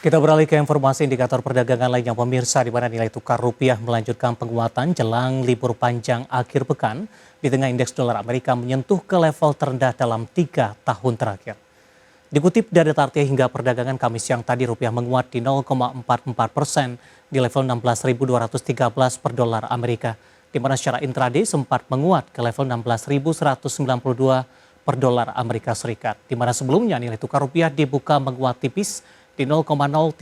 Kita beralih ke informasi indikator perdagangan lainnya pemirsa, di mana nilai tukar rupiah melanjutkan penguatan jelang libur panjang akhir pekan di tengah indeks dolar Amerika menyentuh ke level terendah dalam 3 tahun terakhir. Dikutip dari data hingga perdagangan Kamis siang tadi, rupiah menguat di 0,44% di level 16.213 per dolar Amerika, di mana secara intraday sempat menguat ke level 16.192 per dolar Amerika Serikat, di mana sebelumnya nilai tukar rupiah dibuka menguat tipis di 0,03%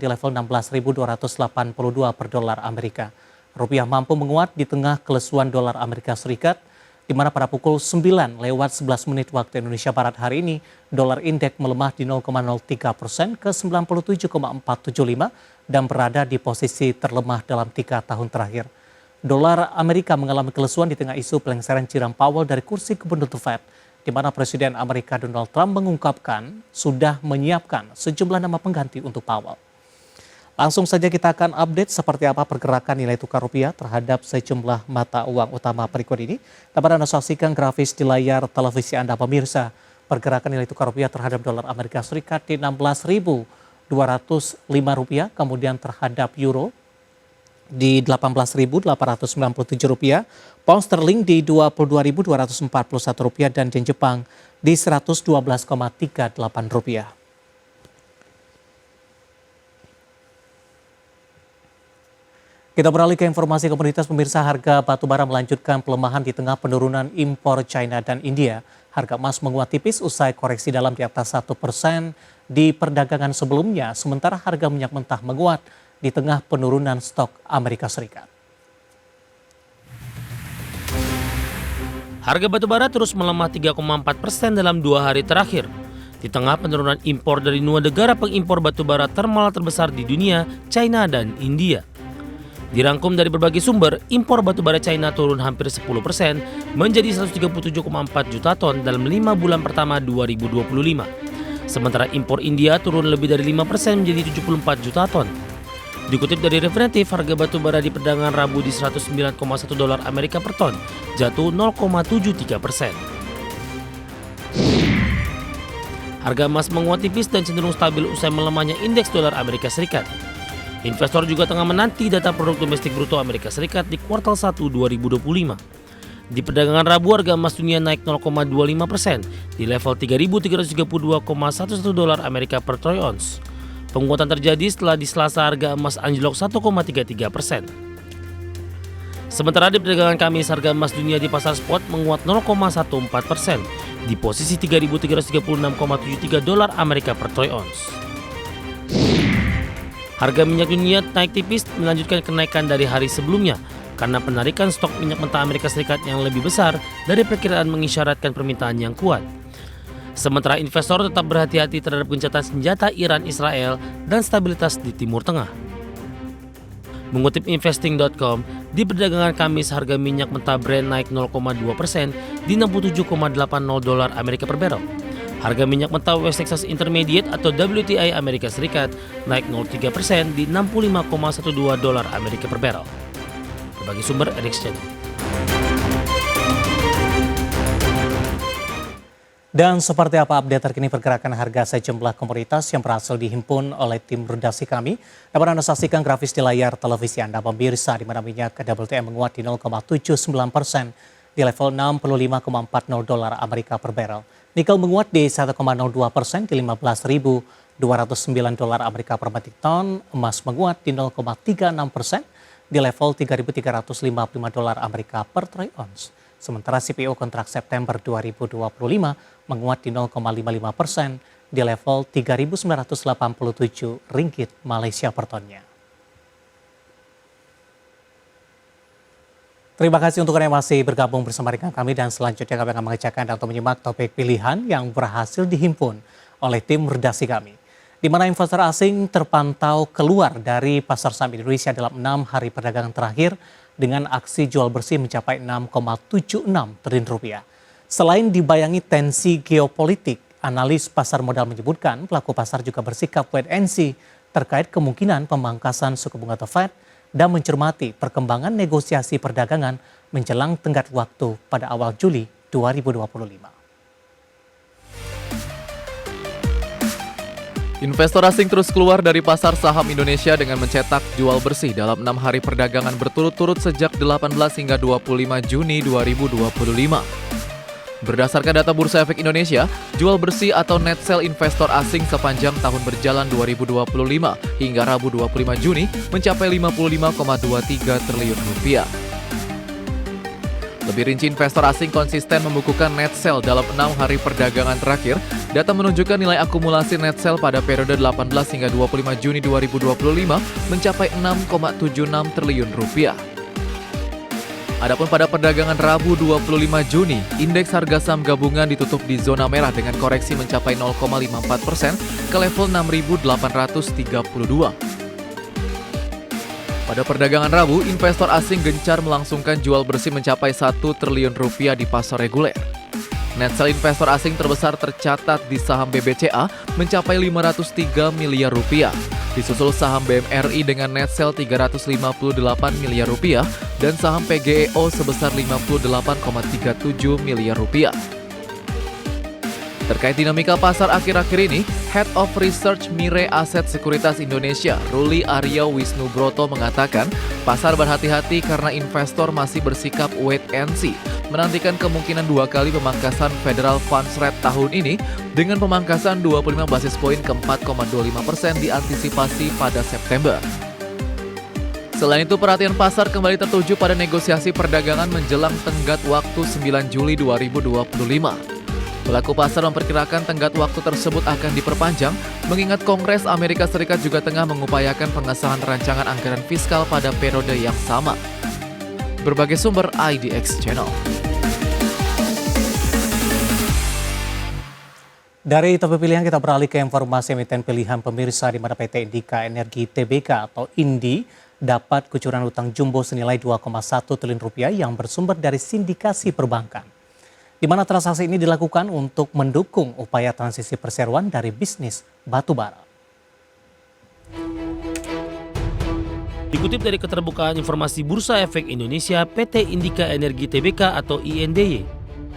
di level 16.282 per dolar Amerika. Rupiah mampu menguat di tengah kelesuan dolar Amerika Serikat, di mana pada pukul 9 lewat 11 menit waktu Indonesia Barat hari ini, dolar indeks melemah di 0,03% ke 97,475 dan berada di posisi terlemah dalam 3 tahun terakhir. Dolar Amerika mengalami kelesuan di tengah isu pelengseran Jerome Powell dari kursi gubernur The Fed, di mana Presiden Amerika Donald Trump mengungkapkan sudah menyiapkan sejumlah nama pengganti untuk Powell. Langsung saja kita akan update seperti apa pergerakan nilai tukar rupiah terhadap sejumlah mata uang utama berikut ini. Dapat Anda saksikan grafis di layar televisi Anda pemirsa. Pergerakan nilai tukar rupiah terhadap dolar Amerika Serikat di 16.205 rupiah, kemudian terhadap euro di 18.897 rupiah, pound sterling di 22.241 rupiah, dan yen Jepang di 112,38 rupiah. Kita beralih ke informasi komoditas pemirsa. Harga batubara melanjutkan pelemahan di tengah penurunan impor China dan India. Harga emas menguat tipis usai koreksi dalam di atas 1% di perdagangan sebelumnya, sementara harga minyak mentah menguat di tengah penurunan stok Amerika Serikat. Harga batubara terus melemah 3,4% dalam 2 hari terakhir. Di tengah penurunan impor dari dua negara pengimpor batubara thermal terbesar di dunia, China dan India. Dirangkum dari berbagai sumber, impor batubara China turun hampir 10% menjadi 137,4 juta ton dalam 5 bulan pertama 2025. Sementara impor India turun lebih dari 5% menjadi 74 juta ton. Dikutip dari Refinitiv, harga batubara di perdagangan Rabu di 109,1 dolar Amerika per ton, jatuh 0,73%. Harga emas menguat tipis dan cenderung stabil usai melemahnya indeks dolar Amerika Serikat. Investor juga tengah menanti data produk domestik bruto Amerika Serikat di kuartal 1 2025. Di perdagangan Rabu, harga emas dunia naik 0,25% di level 3.332,11 dolar Amerika per troy ounce. Penguatan terjadi setelah di Selasa harga emas anjlok 1,33%. Sementara di perdagangan Kamis, harga emas dunia di pasar spot menguat 0,14% di posisi 3.336,73 dolar Amerika per troy ounce. Harga minyak dunia naik tipis melanjutkan kenaikan dari hari sebelumnya karena penarikan stok minyak mentah Amerika Serikat yang lebih besar dari perkiraan mengisyaratkan permintaan yang kuat. Sementara investor tetap berhati-hati terhadap gencatan senjata Iran-Israel dan stabilitas di Timur Tengah. Mengutip investing.com, di perdagangan Kamis harga minyak mentah Brent naik 0,2% di 67,80 dolar Amerika per barrel. Harga minyak mentah West Texas Intermediate atau WTI Amerika Serikat naik 0,3% di 65,12 dolar Amerika per barrel. Berbagai sumber Exchange. Dan seperti apa update terkini pergerakan harga sejumlah komoditas yang berhasil dihimpun oleh tim redaksi kami. Dapat Anda saksikan grafis di layar televisi Anda pemirsa, di mana minyak WTI menguat di 0,79% di level 65,40 dolar Amerika per barrel. Nikel menguat di 1,02% di 15.209 dolar Amerika per metric ton. Emas menguat di 0,36% di level 3.355 dolar Amerika per troy ounce. Sementara CPO kontrak September 2025 menguat di 0,55% di level 3.987 ringgit Malaysia per tonnya. Terima kasih untuk Anda yang masih bergabung bersama dengan kami, dan selanjutnya kami akan mengajak Anda untuk menyimak topik pilihan yang berhasil dihimpun oleh tim redaksi kami, di mana investor asing terpantau keluar dari pasar saham Indonesia dalam 6 hari perdagangan terakhir dengan aksi jual bersih mencapai 6,76 triliun rupiah. Selain dibayangi tensi geopolitik, analis pasar modal menyebutkan pelaku pasar juga bersikap wait and see terkait kemungkinan pemangkasan suku bunga The Fed dan mencermati perkembangan negosiasi perdagangan menjelang tenggat waktu pada awal Juli 2025. Investor asing terus keluar dari pasar saham Indonesia dengan mencetak jual bersih dalam 6 hari perdagangan berturut-turut sejak 18 hingga 25 Juni 2025. Berdasarkan data Bursa Efek Indonesia, jual bersih atau net sell investor asing sepanjang tahun berjalan 2025 hingga Rabu 25 Juni mencapai 55,23 triliun rupiah. Lebih rinci, investor asing konsisten membukukan net sell dalam 6 hari perdagangan terakhir. Data menunjukkan nilai akumulasi net sell pada periode 18 hingga 25 Juni 2025 mencapai 6,76 triliun rupiah. Adapun pada perdagangan Rabu 25 Juni, indeks harga saham gabungan ditutup di zona merah dengan koreksi mencapai 0,54% ke level 6.832. Pada perdagangan Rabu, investor asing gencar melangsungkan jual bersih mencapai 1 triliun rupiah di pasar reguler. Net sell investor asing terbesar tercatat di saham BBCA mencapai 503 miliar rupiah. Disusul saham BMRI dengan net sell 358 miliar rupiah dan saham PGEO sebesar 58,37 miliar rupiah. Terkait dinamika pasar akhir-akhir ini, Head of Research Mirae Asset Sekuritas Indonesia, Ruli Aryo Wisnubroto mengatakan, pasar berhati-hati karena investor masih bersikap wait and see, menantikan kemungkinan 2 kali pemangkasan Federal Funds Rate tahun ini dengan pemangkasan 25 basis poin ke 4,25% diantisipasi pada September. Selain itu, perhatian pasar kembali tertuju pada negosiasi perdagangan menjelang tenggat waktu 9 Juli 2025. Pelaku pasar memperkirakan tenggat waktu tersebut akan diperpanjang, mengingat Kongres Amerika Serikat juga tengah mengupayakan pengesahan rancangan anggaran fiskal pada periode yang sama. Berbagai sumber IDX Channel. Dari topik pilihan kita beralih ke informasi emiten pilihan pemirsa di mana PT Indika Energi Tbk atau INDI dapat kucuran utang jumbo senilai 2,1 triliun rupiah yang bersumber dari sindikasi perbankan. Di mana transaksi ini dilakukan untuk mendukung upaya transisi perseroan dari bisnis batubara. Dikutip dari keterbukaan informasi Bursa Efek Indonesia, PT Indika Energi Tbk atau INDY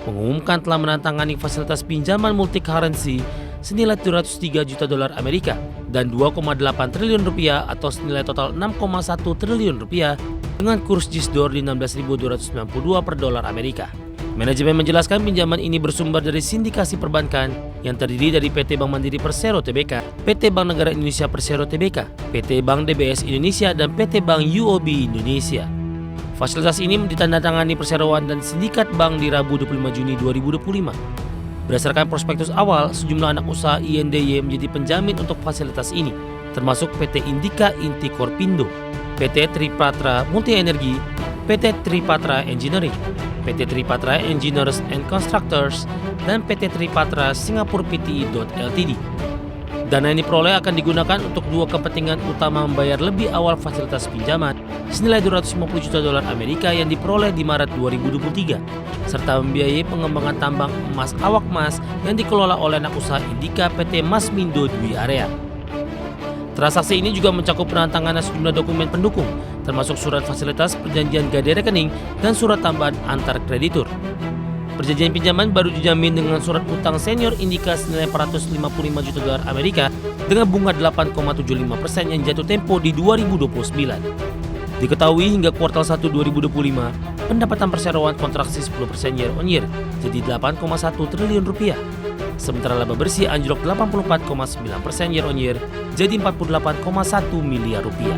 mengumumkan telah menandatangani fasilitas pinjaman multi currency senilai 203 juta dolar Amerika dan 2,8 triliun rupiah atau senilai total 6,1 triliun rupiah dengan kurs JISDOR di 16.292 per dolar Amerika. Manajemen menjelaskan pinjaman ini bersumber dari sindikasi perbankan yang terdiri dari PT Bank Mandiri Persero Tbk, PT Bank Negara Indonesia Persero Tbk, PT Bank DBS Indonesia, dan PT Bank UOB Indonesia. Fasilitas ini ditandatangani perseroan dan sindikat bank di Rabu 25 Juni 2025. Berdasarkan prospektus awal, sejumlah anak usaha INDY menjadi penjamin untuk fasilitas ini, termasuk PT Indika Inti Korpindo, PT Tripatra Multi Energi, PT Tripatra Engineering, PT Tripatra Engineers and Constructors, dan PT Tripatra Singapore Pte. Ltd. Dana yang diperoleh akan digunakan untuk 2 kepentingan utama: membayar lebih awal fasilitas pinjaman senilai 250 juta dolar Amerika yang diperoleh di Maret 2023, serta membiayai pengembangan tambang emas awak mas yang dikelola oleh anak usaha Indika PT Masmindo Dwi Area. Transaksi ini juga mencakup penandatanganan sejumlah dokumen pendukung, termasuk surat fasilitas perjanjian gade rekening dan surat tambahan antar kreditur. Perjanjian pinjaman baru dijamin dengan surat utang senior Indika senilai 455 juta dolar Amerika dengan bunga 8,75% yang jatuh tempo di 2029. Diketahui hingga kuartal 1 2025, pendapatan perseroan kontraksi 10% year on year jadi 8,1 triliun rupiah. Sementara laba bersih anjlok 84,9% year on year jadi 48,1 miliar rupiah.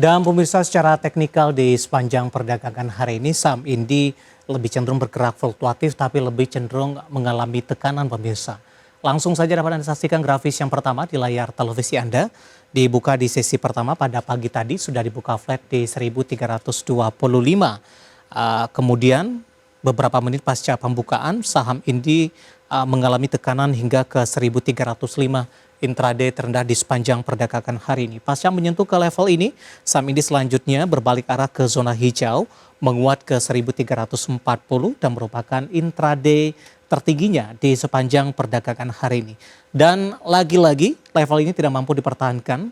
Dan pemirsa, secara teknikal di sepanjang perdagangan hari ini saham INDI lebih cenderung bergerak fluktuatif tapi lebih cenderung mengalami tekanan pemirsa. Langsung saja dapat Anda saksikan grafis yang pertama di layar televisi Anda. Dibuka di sesi pertama pada pagi tadi sudah dibuka flat di 1325. Kemudian beberapa menit pasca pembukaan saham INDI mengalami tekanan hingga ke 1305, intraday terendah di sepanjang perdagangan hari ini. Pasca menyentuh ke level ini, saham INDI selanjutnya berbalik arah ke zona hijau, menguat ke 1340 dan merupakan intraday tertingginya di sepanjang perdagangan hari ini. Dan lagi-lagi level ini tidak mampu dipertahankan.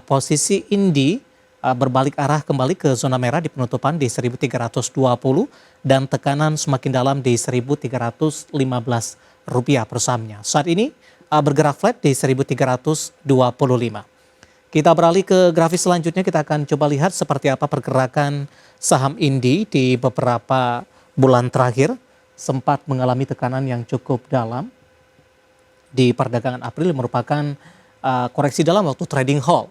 Posisi INDI berbalik arah kembali ke zona merah di penutupan di 1.320 dan tekanan semakin dalam di 1.315 rupiah per sahamnya. Saat ini bergerak flat di 1.325. Kita beralih ke grafis selanjutnya, kita akan coba lihat seperti apa pergerakan saham Indi di beberapa bulan terakhir. Sempat mengalami tekanan yang cukup dalam di perdagangan April, merupakan koreksi dalam waktu trading halt.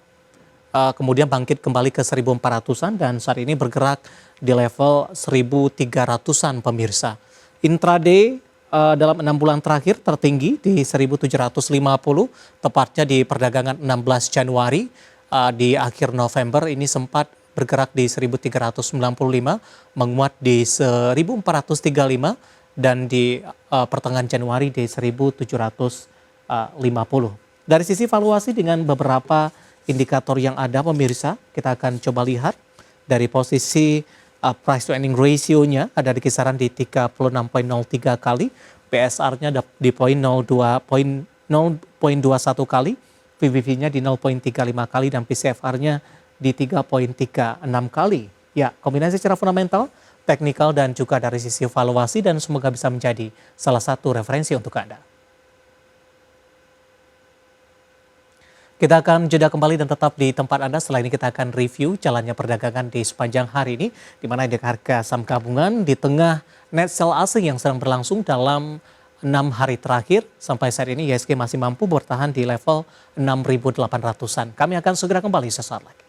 Kemudian bangkit kembali ke 1.400-an dan saat ini bergerak di level 1.300-an pemirsa. Intraday dalam 6 bulan terakhir tertinggi di 1.750, tepatnya di perdagangan 16 Januari. Di akhir November ini sempat bergerak di 1.395, menguat di 1.435 dan di pertengahan Januari di 1.750. Dari sisi valuasi dengan beberapa indikator yang ada pemirsa, kita akan coba lihat dari posisi price to earning ratio-nya ada di kisaran di 36,03 kali, PSR-nya di 0,21 kali, PBV-nya di 0,35 kali dan PCFR-nya di 3,36 kali. Ya, kombinasi secara fundamental, teknikal dan juga dari sisi valuasi dan semoga bisa menjadi salah satu referensi untuk Anda. Kita akan jeda kembali dan tetap di tempat Anda. Setelah ini kita akan review jalannya perdagangan di sepanjang hari ini, di mana indeks harga saham gabungan di tengah net sell asing yang sedang berlangsung dalam 6 hari terakhir. Sampai saat ini IHSG masih mampu bertahan di level 6.800-an. Kami akan segera kembali sesaat lagi.